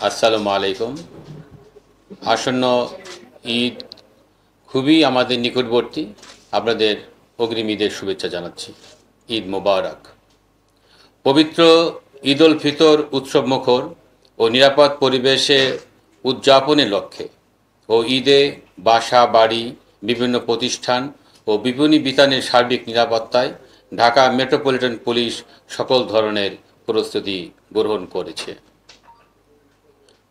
আসসালামু আলাইকুম। আসন্ন ঈদ খুবই আমাদের নিকটবর্তী। আপনাদের অগ্রিম ঈদের শুভেচ্ছা জানাচ্ছি। ঈদ মোবারক। পবিত্র ঈদ উল ফিতর উৎসবমুখর ও নিরাপদ পরিবেশে উদযাপনের লক্ষ্যে ও ঈদে বাসা বাড়ি, বিভিন্ন প্রতিষ্ঠান ও বিপণী বিতানের সার্বিক নিরাপত্তায় ঢাকা মেট্রোপলিটন পুলিশ সকল ধরনের প্রস্তুতি গ্রহণ করেছে।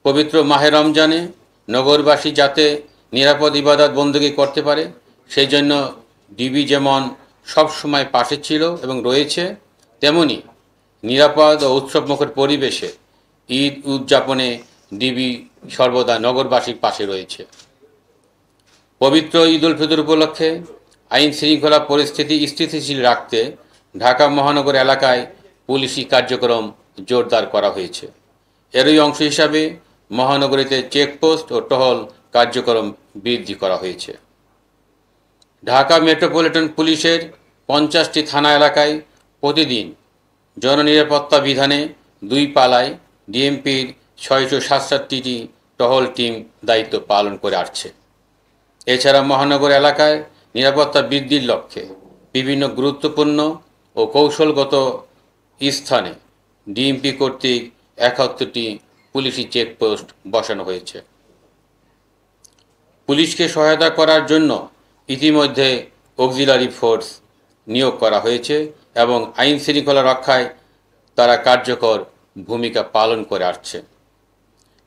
পবিত্র মাহে রমজানে নগরবাসী যাতে নিরাপদ ইবাদত বন্দেগী করতে পারে, সেই জন্য ডিবি যেমন সবসময় পাশে ছিল এবং রয়েছে, তেমনি নিরাপদ ও উৎসবমুখর পরিবেশে ঈদ উদযাপনে ডিবি সর্বদা নগরবাসীর পাশে রয়েছে। পবিত্র ঈদ উল ফিতর উপলক্ষে আইন শৃঙ্খলা পরিস্থিতি স্থিতিশীল রাখতে ঢাকা মহানগর এলাকায় পুলিশি কার্যক্রম জোরদার করা হয়েছে। এরই অংশ হিসাবে মহানগরীতে চেকপোস্ট ও টহল কার্যক্রম বৃদ্ধি করা হয়েছে। ঢাকা মেট্রোপলিটন পুলিশের 50টি থানা এলাকায় প্রতিদিন জননিরাপত্তা বিধানে 2 পালায় ডিএমপির 667টি টহল টিম দায়িত্ব পালন করে আসছে। এছাড়া মহানগর এলাকায় নিরাপত্তা বৃদ্ধির লক্ষ্যে বিভিন্ন গুরুত্বপূর্ণ ও কৌশলগত স্থানে ডিএমপি কর্তৃক 71টি পুলিশি চেকপোস্ট বসানো হয়েছে। পুলিশকে সহায়তা করার জন্য ইতিমধ্যে অক্সিলারি ফোর্স নিয়োগ করা হয়েছে এবং আইন শৃঙ্খলা রক্ষায় তারা কার্যকর ভূমিকা পালন করে আসছে।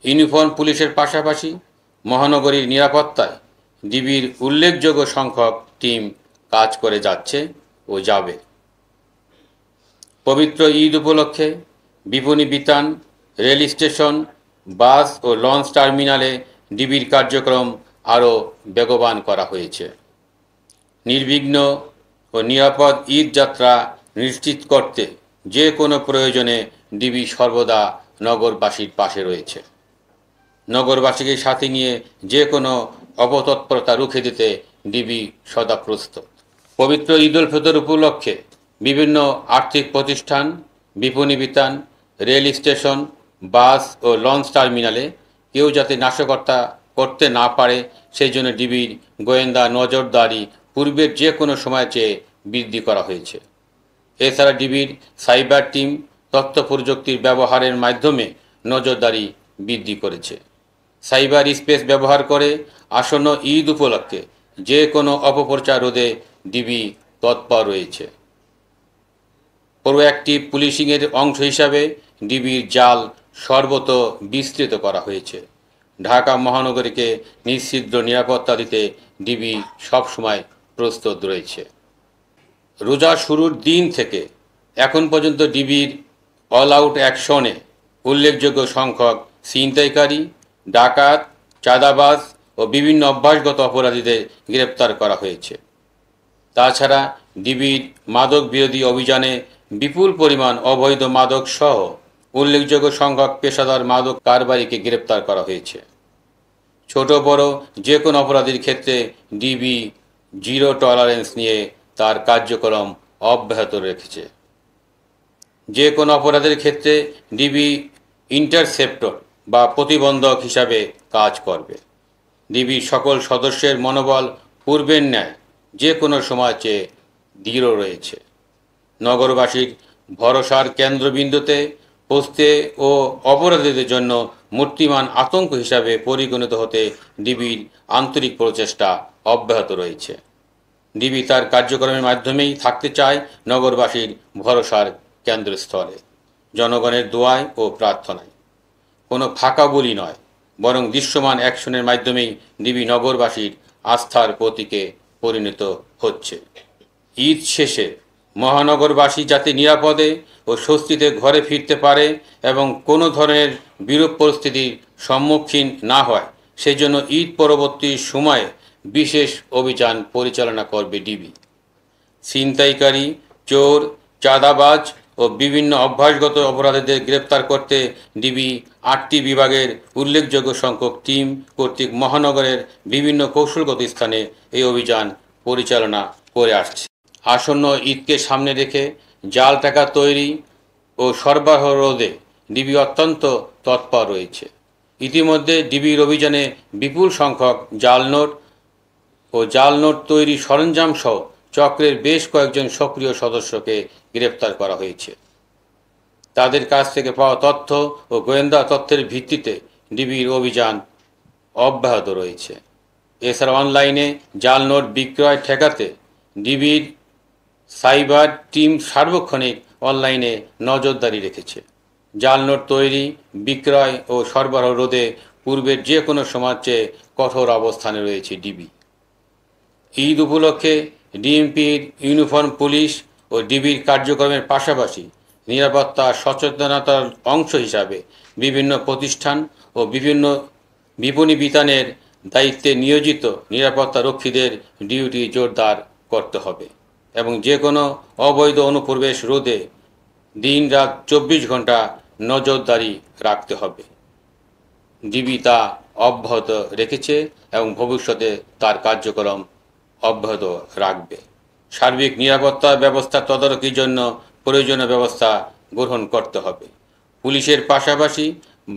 ইউনিফর্ম পুলিশের পাশাপাশি মহানগরীর নিরাপত্তায় ডিবির উল্লেখযোগ্য সংখ্যক টিম কাজ করে যাচ্ছে ও যাবে। পবিত্র ঈদ উপলক্ষে বিপণী বিতান, রেল স্টেশন, বাস ও লঞ্চ টার্মিনালে ডিবির কার্যক্রম আরও বেগবান করা হয়েছে। নির্বিঘ্ন ও নিরাপদ ঈদ যাত্রা নিশ্চিত করতে যে কোনো প্রয়োজনে ডিবি সর্বদা নগরবাসীর পাশে রয়েছে। নগরবাসীকে সাথে নিয়ে যে কোনো অপতৎপরতা রুখে দিতে ডিবি সদা প্রস্তুত। পবিত্র ঈদ উল ফিতর উপলক্ষে বিভিন্ন আর্থিক প্রতিষ্ঠান, বিপণী বিতান, রেল স্টেশন, বাস ও লঞ্চ টার্মিনালে কেউ যাতে নাশকতা করতে না পারে, সেই জন্য ডিবির গোয়েন্দা নজরদারি পূর্বের যে কোনো সময় চেয়ে বৃদ্ধি করা হয়েছে। এছাড়া ডিবির সাইবার টিম তথ্য প্রযুক্তির ব্যবহারের মাধ্যমে নজরদারি বৃদ্ধি করেছে। সাইবার স্পেস ব্যবহার করে আসন্ন ঈদ উপলক্ষে যে কোনো অপপ্রচার রোধে ডিবি তৎপর রয়েছে। প্রোঅ্যাক্টিভ পুলিশিংয়ের অংশ হিসাবে ডিবির জাল সর্বত বিস্তৃত করা হয়েছে। ঢাকা মহানগরীকে নিশ্চিদ্র নিরাপত্তা দিতে ডিবি সবসময় প্রস্তুত রয়েছে। রোজা শুরুর দিন থেকে এখন পর্যন্ত ডিবির অল আউট অ্যাকশনে উল্লেখযোগ্য সংখ্যক ছিনতাইকারী, ডাকাত, চাঁদাবাজ ও বিভিন্ন অভ্যাসগত অপরাধীদের গ্রেপ্তার করা হয়েছে। তাছাড়া ডিবির মাদক বিরোধী অভিযানে বিপুল পরিমাণ অবৈধ মাদক সহ উল্লেখযোগ্য সংখ্যক পেশাদার মাদক কারবারিকে গ্রেপ্তার করা হয়েছে। ছোট বড় যে কোনো অপরাধীর ক্ষেত্রে ডিবি জিরো টলারেন্স নিয়ে তার কার্যক্রম অব্যাহত রেখেছে। যে কোনো অপরাধের ক্ষেত্রে ডিবি ইন্টারসেপ্টর বা প্রতিবন্ধক হিসাবে কাজ করবে। ডিবির সকল সদস্যের মনোবল পূর্বের ন্যায় যে কোনো সময় চেয়ে দৃঢ় রয়েছে। নগরবাসীর ভরসার কেন্দ্রবিন্দুতে পৌঁছতে ও অপরাধীদের জন্য মূর্তিমান আতঙ্ক হিসাবে পরিগণিত হতে ডিবির আন্তরিক প্রচেষ্টা অব্যাহত রয়েছে। ডিবি তার কার্যক্রমের মাধ্যমেই থাকতে চায় নগরবাসীর ভরসার কেন্দ্রস্থলে, জনগণের দোয়ায় ও প্রার্থনায়। কোনো ফাঁকা বলি নয়, বরং দৃশ্যমান অ্যাকশনের মাধ্যমেই ডিবি নগরবাসীর আস্থার প্রতীকে পরিণত হচ্ছে। ঈদ শেষে মহানগরবাসী যাতে নিরাপদে ও স্বস্তিতে ঘরে ফিরতে পারে এবং কোনো ধরনের বিরূপ পরিস্থিতির সম্মুখীন না হয়, সেই জন্য ঈদ পরবর্তী সময়ে বিশেষ অভিযান পরিচালনা করবে ডিবি। ছিনতাইকারী, চোর, চাঁদাবাজ ও বিভিন্ন অভ্যাসগত অপরাধীদের গ্রেপ্তার করতে ডিবি 8টি বিভাগের উল্লেখযোগ্য সংখ্যক টিম কর্তৃক মহানগরের বিভিন্ন কৌশলগত স্থানে এই অভিযান পরিচালনা করে আসছে। আসন্ন ঈদকে সামনে রেখে জাল টাকা তৈরি ও সরবরাহ রোধে ডিবি অত্যন্ত তৎপর রয়েছে। ইতিমধ্যে ডিবির অভিযানে বিপুল সংখ্যক জাল নোট ও জাল নোট তৈরি সরঞ্জাম সহ চক্রের বেশ কয়েকজন সক্রিয় সদস্যকে গ্রেপ্তার করা হয়েছে। তাদের কাছ থেকে পাওয়া তথ্য ও গোয়েন্দা তথ্যের ভিত্তিতে ডিবির অভিযান অব্যাহত রয়েছে। এছাড়া অনলাইনে জাল নোট বিক্রয় ঠেকাতে ডিবির সাইবার টিম সার্বক্ষণিক অনলাইনে নজরদারি রেখেছে। জাল নোট তৈরি, বিক্রয় ও সরবরাহ রোধে পূর্বের যে কোনো সময়ের চেয়ে কঠোর অবস্থানে রয়েছে ডিবি। ঈদ উপলক্ষে ডিএমপির ইউনিফর্ম পুলিশ ও ডিবির কার্যক্রমের পাশাপাশি নিরাপত্তা সচেতনতার অংশ হিসাবে বিভিন্ন প্রতিষ্ঠান ও বিভিন্ন বিপণী বিতানের দায়িত্বে নিয়োজিত নিরাপত্তা রক্ষীদের ডিউটি জোরদার করতে হবে এবং যে কোনো অবৈধ অনুপ্রবেশ রোধে দিন-রাত 24 ঘন্টা নজরদারি রাখতে হবে। ডিবি তা অব্যাহত রেখেছে এবং ভবিষ্যতে তার কার্যক্রম অব্যাহত রাখবে। সার্বিক নিরাপত্তা ব্যবস্থা তদারকির জন্য প্রয়োজনীয় ব্যবস্থা গ্রহণ করতে হবে। পুলিশের পাশাপাশি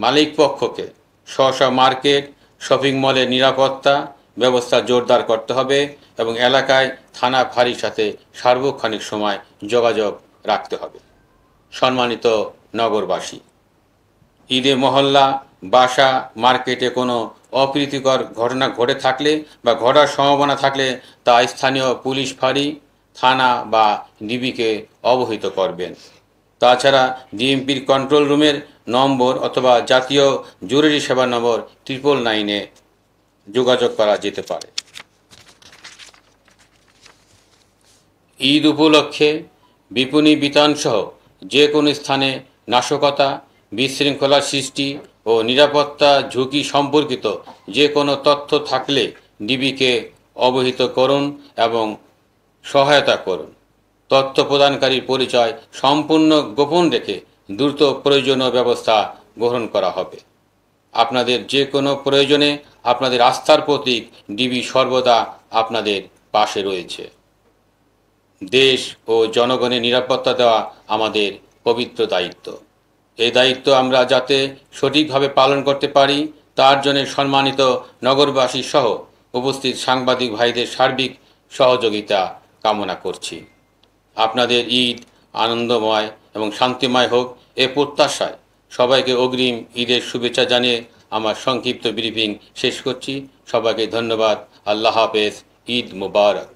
মালিকপক্ষকে স্ব মার্কেট, শপিং মলের নিরাপত্তা ব্যবস্থা জোরদার করতে হবে এবং এলাকায় থানা ফাঁড়ির সাথে সার্বক্ষণিক সময় যোগাযোগ রাখতে হবে। সম্মানিত নগরবাসী, ঈদে মহল্লা, বাসা, মার্কেটে কোনো অপ্রীতিকর ঘটনা ঘটে থাকলে বা ঘটার সম্ভাবনা থাকলে তা স্থানীয় পুলিশ ফাঁড়ি, থানা বা ডিবিকে অবহিত করবেন। তাছাড়া ডিএমপির কন্ট্রোল রুমের নম্বর অথবা জাতীয় জরুরি সেবা নম্বর 999-এ যোগাযোগ করা যেতে পারে। ঈদ উপলক্ষে বিপণী বিতানসহ যে কোনো স্থানে নাশকতা, বিশৃঙ্খলা সৃষ্টি ও নিরাপত্তা ঝুঁকি সম্পর্কিত যে কোনো তথ্য থাকলে ডিবিকে অবহিত করুন এবং সহায়তা করুন। তথ্য প্রদানকারীর পরিচয় সম্পূর্ণ গোপন রেখে দ্রুত প্রয়োজনীয় ব্যবস্থা গ্রহণ করা হবে। আপনাদের যে কোনো প্রয়োজনে আপনাদের আস্থার প্রতীক ডিবি সর্বদা আপনাদের পাশে রয়েছে। দেশ ও জনগণের নিরাপত্তা দেওয়া আমাদের পবিত্র দায়িত্ব। এই দায়িত্ব আমরা যাতে সঠিকভাবে পালন করতে পারি তার জন্য সম্মানিত নগরবাসী সহ উপস্থিত সাংবাদিক ভাইদের সার্বিক সহযোগিতা কামনা করছি। আপনাদের ঈদ আনন্দময় এবং শান্তিময় হোক এ প্রত্যাশায় সবাইকে অগ্রিম ঈদের শুভেচ্ছা জানিয়ে আমার সংক্ষিপ্ত ব্রিফিং শেষ করছি। সবাইকে ধন্যবাদ। আল্লাহ হাফেজ। ঈদ মুবারক।